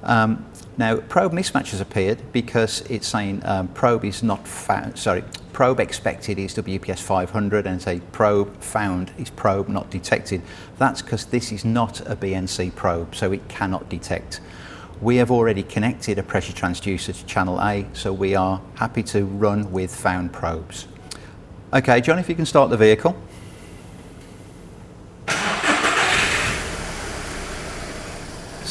Now probe mismatch has appeared because it's saying probe is not found, probe expected is WPS 500, and say probe found is probe not detected. That's because this is not a BNC probe, so it cannot detect. We have already connected a pressure transducer to channel A, so we are happy to run with found probes. Okay, John, if you can start the vehicle.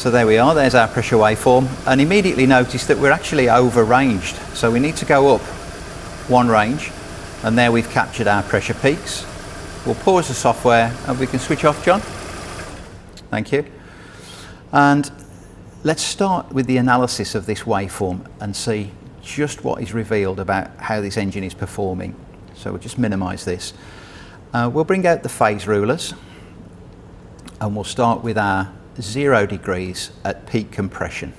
So there we are, there's our pressure waveform, and immediately notice that we're actually over ranged. So we need to go up one range, and there we've captured our pressure peaks. We'll pause the software and we can switch off, John. Thank you. And let's start with the analysis of this waveform and see just what is revealed about how this engine is performing. So we'll just minimize this. We'll bring out the phase rulers, and we'll start with our 0 degrees at peak compression,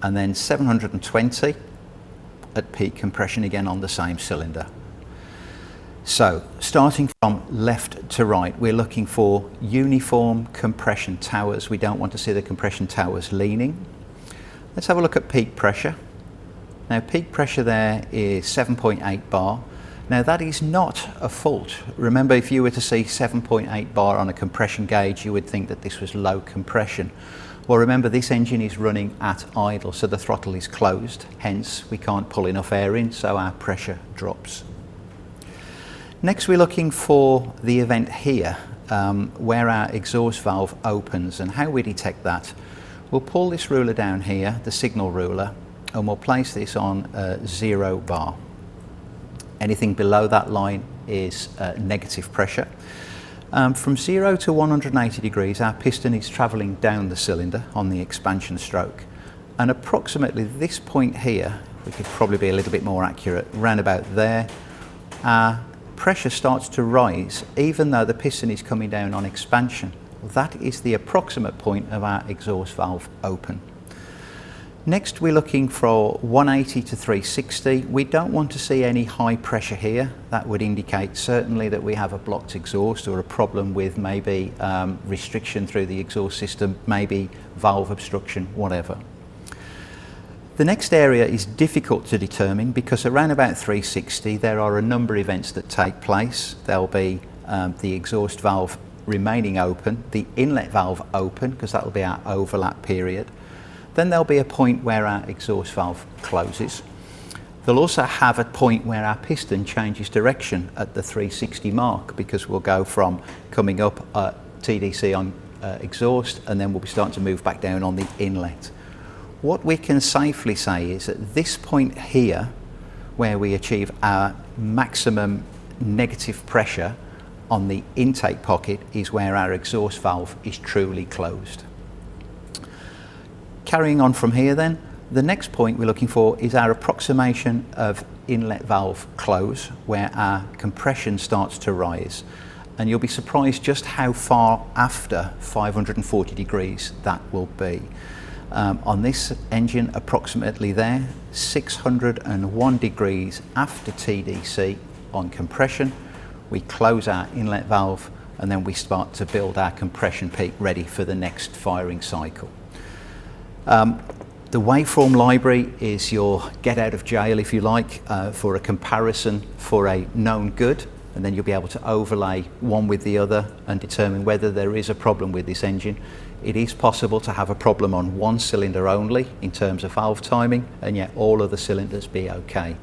and then 720 at peak compression again on the same cylinder. So starting from left to right, we're looking for uniform compression towers. We don't want to see the compression towers leaning. Let's have a look at peak pressure. Now peak pressure there is 7.8 bar. Now that is not a fault. Remember, if you were to see 7.8 bar on a compression gauge, you would think that this was low compression. Well, remember, this engine is running at idle, so the throttle is closed, hence we can't pull enough air in, so our pressure drops. Next, we're looking for the event here, where our exhaust valve opens, and how we detect that. We'll pull this ruler down here, the signal ruler, and we'll place this on 0 bar. Anything below that line is negative pressure. From 0 to 180 degrees, our piston is travelling down the cylinder on the expansion stroke. And approximately this point here, we could probably be a little bit more accurate, round about there, our pressure starts to rise even though the piston is coming down on expansion. That is the approximate point of our exhaust valve open. Next, we're looking for 180 to 360. We don't want to see any high pressure here. That would indicate certainly that we have a blocked exhaust or a problem with maybe restriction through the exhaust system, maybe valve obstruction, whatever. The next area is difficult to determine because around about 360 there are a number of events that take place. There'll be the exhaust valve remaining open, the inlet valve open because that will be our overlap period. Then there'll be a point where our exhaust valve closes. They'll also have a point where our piston changes direction at the 360 mark because we'll go from coming up at TDC on exhaust, and then we'll be starting to move back down on the inlet. What we can safely say is at this point here, where we achieve our maximum negative pressure on the intake pocket, is where our exhaust valve is truly closed. Carrying on from here then, the next point we're looking for is our approximation of inlet valve close, where our compression starts to rise. And you'll be surprised just how far after 540 degrees that will be. On this engine, approximately there, 601 degrees after TDC on compression, we close our inlet valve and then we start to build our compression peak ready for the next firing cycle. The waveform library is your get out of jail, if you like, for a comparison for a known good, and then you'll be able to overlay one with the other and determine whether there is a problem with this engine. It is possible to have a problem on one cylinder only in terms of valve timing, and yet all other cylinders be okay.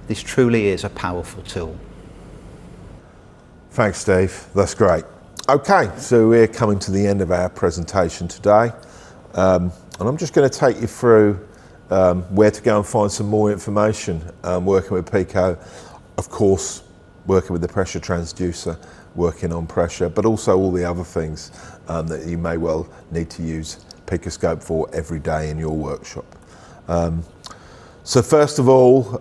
This truly is a powerful tool. Thanks, Steve. That's great. Okay, so we're coming to the end of our presentation today. And I'm just going to take you through where to go and find some more information working with Pico. Of course, working with the pressure transducer, working on pressure, but also all the other things that you may well need to use Picoscope for every day in your workshop. So first of all,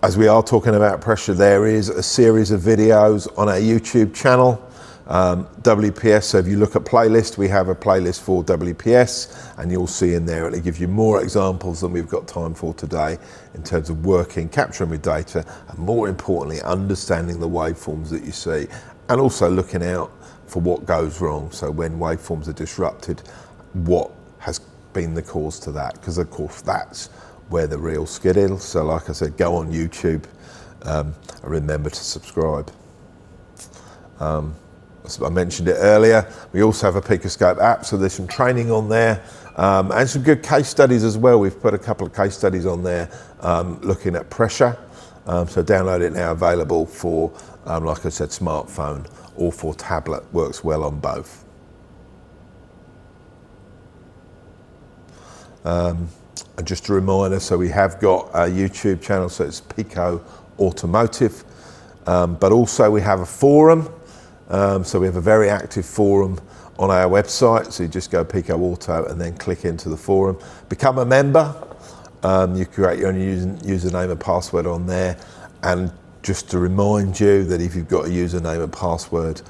as we are talking about pressure, there is a series of videos on our YouTube channel. WPS, so if you look at playlist, we have a playlist for WPS, and you'll see in there it'll give you more examples than we've got time for today in terms of working, capturing with data, and more importantly understanding the waveforms that you see, and also looking out for what goes wrong. So when waveforms are disrupted, what has been the cause to that, because of course that's where the real skid is. So like I said, go on YouTube and remember to subscribe. I mentioned it earlier, we also have a Picoscope app, so there's some training on there and some good case studies as well. We've put a couple of case studies on there looking at pressure, so download it now, available for, like I said, smartphone or for tablet, works well on both. And just a reminder, so we have got a YouTube channel, so it's Pico Automotive, but also we have a forum, so we have a very active forum on our website, so you just go Pico Auto and then click into the forum. Become a member, you create your own username and password on there, and just to remind you that if you've got a username and password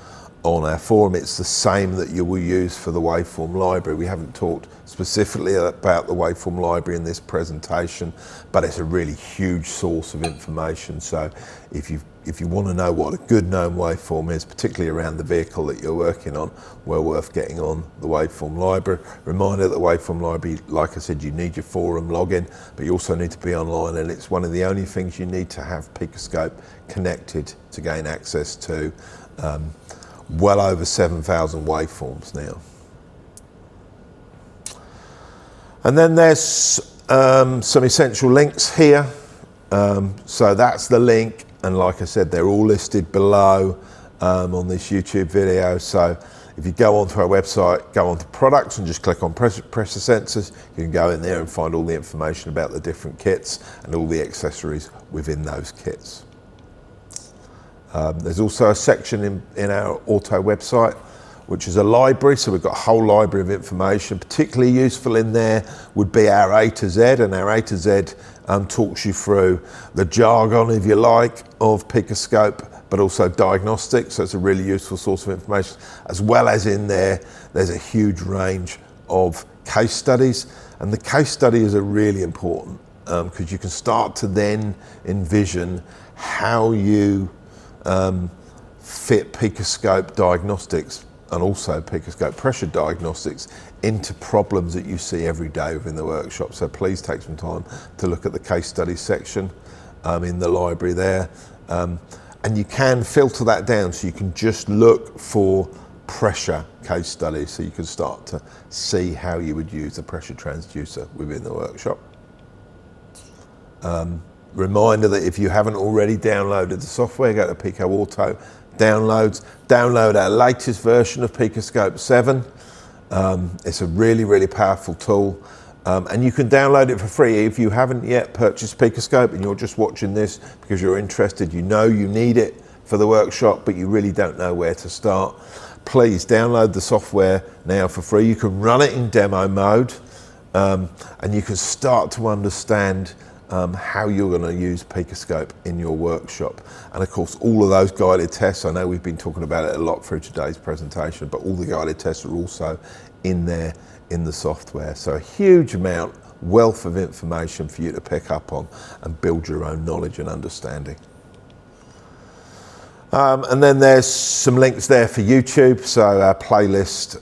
on our forum, it's the same that you will use for the waveform library. We haven't talked specifically about the waveform library in this presentation, but it's a really huge source of information. So if you want to know what a good known waveform is, particularly around the vehicle that you're working on, well worth getting on the waveform library. Reminder that the waveform library, like I said, you need your forum login, but you also need to be online, and it's one of the only things you need to have Picoscope connected to gain access to. Well over 7,000 waveforms now. And then there's some essential links here. So that's the link, and like I said, they're all listed below on this YouTube video. So if you go onto our website, go onto products and just click on pressure sensors, you can go in there and find all the information about the different kits and all the accessories within those kits. There's also a section in our auto website, which is a library. So we've got a whole library of information. Particularly useful in there would be our A to Z, and our A to Z talks you through the jargon, if you like, of Picoscope, but also diagnostics. So it's a really useful source of information. As well as in there's a huge range of case studies. And the case studies are really important because you can start to then envision how you fit Picoscope diagnostics and also Picoscope pressure diagnostics into problems that you see every day within the workshop. So please take some time to look at the case study section in the library there. And you can filter that down, so you can just look for pressure case studies, so you can start to see how you would use the pressure transducer within the workshop. Reminder that if you haven't already downloaded the software, go to Pico Auto Downloads, download our latest version of Picoscope 7. It's a really, really powerful tool, and you can download it for free. If you haven't yet purchased Picoscope and you're just watching this because you're interested, you know you need it for the workshop, but you really don't know where to start, please download the software now for free. You can run it in demo mode, and you can start to understand how you're going to use Picoscope in your workshop. And of course, all of those guided tests, I know we've been talking about it a lot through today's presentation, but all the guided tests are also in there in the software. So a huge amount, wealth of information for you to pick up on and build your own knowledge and understanding. And then there's some links there for YouTube. So our playlist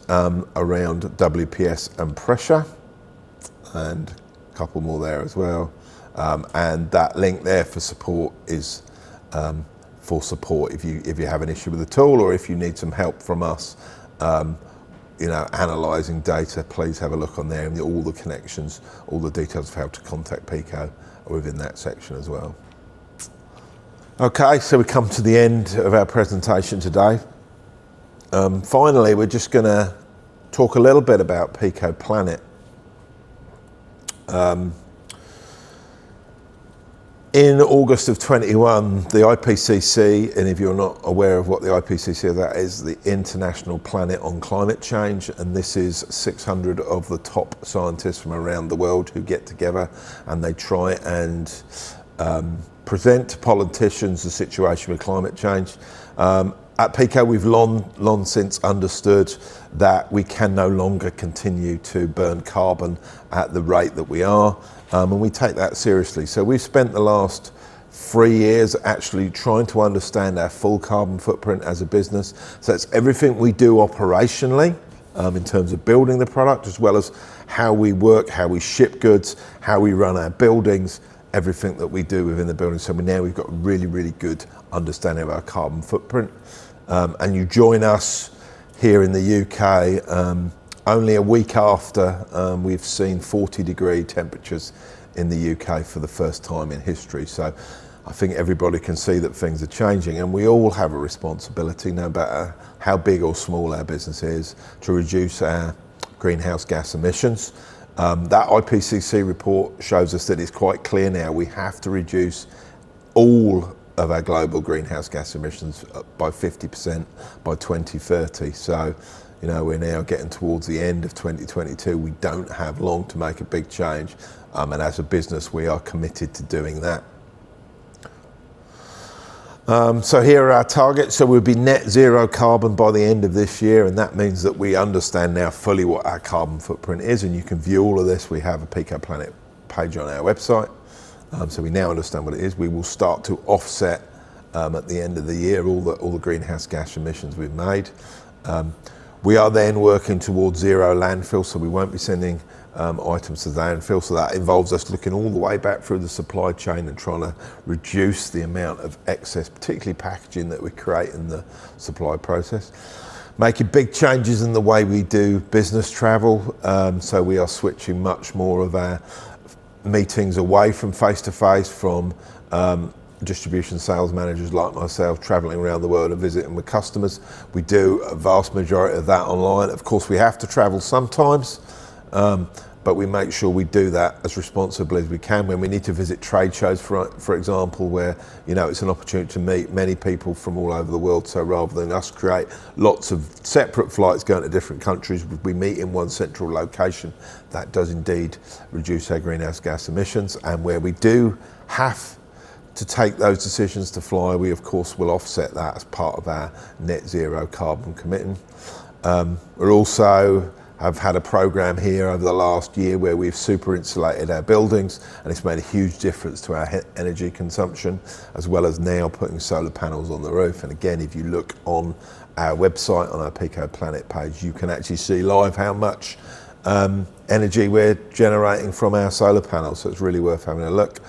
around WPS and pressure, and a couple more there as well. And that link there for support is for support if you have an issue with the tool, or if you need some help from us, analysing data. Please have a look on there, and all the connections, all the details of how to contact Pico are within that section as well. Okay, so we come to the end of our presentation today. Finally, we're just going to talk a little bit about Pico Planet. In August of 21, the IPCC, and if you're not aware of what the IPCC is, that is the International Planet on Climate Change, and this is 600 of the top scientists from around the world who get together and they try and present to politicians the situation with climate change. At Pico, we've long since understood that we can no longer continue to burn carbon at the rate that we are, and we take that seriously. So we've spent the last 3 years actually trying to understand our full carbon footprint as a business. So it's everything we do operationally in terms of building the product, as well as how we work, how we ship goods, how we run our buildings, everything that we do within the building. So we've got a really, really good understanding of our carbon footprint. And you join us here in the UK only a week after we've seen 40-degree temperatures in the UK for the first time in history. So I think everybody can see that things are changing, and we all have a responsibility, no matter how big or small our business is, to reduce our greenhouse gas emissions. That IPCC report shows us that it's quite clear now we have to reduce all of our global greenhouse gas emissions by 50% by 2030. So, you know, we're now getting towards the end of 2022. We don't have long to make a big change. And as a business, we are committed to doing that. So here are our targets. So we'll be net zero carbon by the end of this year, and that means that we understand now fully what our carbon footprint is, and you can view all of this. We have a Pico Planet page on our website, so we now understand what it is. We will start to offset at the end of the year all the greenhouse gas emissions we've made. We are then working towards zero landfill, so we won't be sending items to the landfill, so that involves us looking all the way back through the supply chain and trying to reduce the amount of excess, particularly packaging, that we create in the supply process. Making big changes in the way we do business travel, so we are switching much more of our meetings away from face-to-face, from distribution sales managers like myself travelling around the world and visiting with customers. We do a vast majority of that online. Of course, we have to travel sometimes, but we make sure we do that as responsibly as we can. When we need to visit trade shows, for example, where, you know, it's an opportunity to meet many people from all over the world, so rather than us create lots of separate flights going to different countries, we meet in one central location. That does indeed reduce our greenhouse gas emissions, and where we do have to take those decisions to fly, we of course will offset that as part of our net zero carbon commitment. We're also have had a program here over the last year where we've super insulated our buildings, and it's made a huge difference to our energy consumption, as well as now putting solar panels on the roof. And again, if you look on our website, on our Pico Planet page, you can actually see live how much energy we're generating from our solar panels, so it's really worth having a look.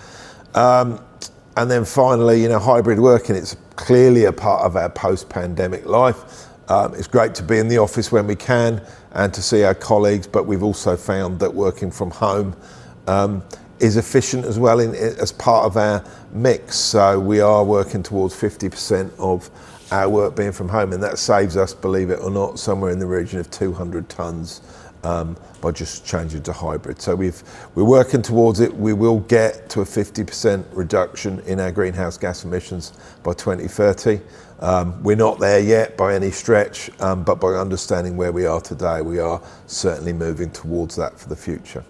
And then finally, you know, hybrid working, it's clearly a part of our post-pandemic life. It's great to be in the office when we can and to see our colleagues, but we've also found that working from home is efficient as well as part of our mix. So we are working towards 50% of our work being from home, and that saves us, believe it or not, somewhere in the region of 200 tonnes by just changing to hybrid. So we're working towards it. We will get to a 50% reduction in our greenhouse gas emissions by 2030. We're not there yet by any stretch, but by understanding where we are today, we are certainly moving towards that for the future.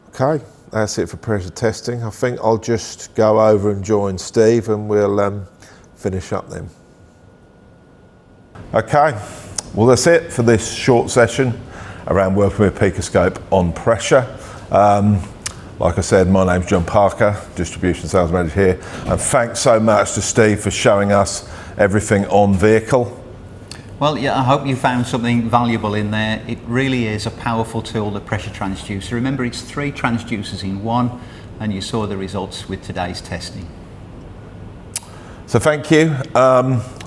Okay, that's it for pressure testing. I think I'll just go over and join Steve, and we'll finish up then. Okay. Well, that's it for this short session around working with Picoscope on pressure. Like I said, my name's John Parker, Distribution Sales Manager here, and thanks so much to Steve for showing us everything on vehicle. Well, yeah, I hope you found something valuable in there. It really is a powerful tool, the pressure transducer. Remember, it's 3 transducers in one, and you saw the results with today's testing. So thank you.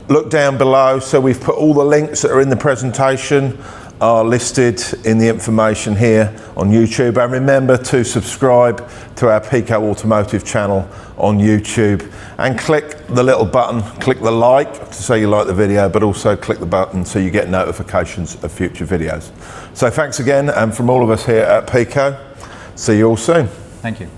Look down below. So we've put all the links that are in the presentation are listed in the information here on YouTube. And remember to subscribe to our Pico Automotive channel on YouTube, and click the little button, click the like to say you like the video, but also click the button so you get notifications of future videos. So thanks again, and from all of us here at Pico, see you all soon. Thank you.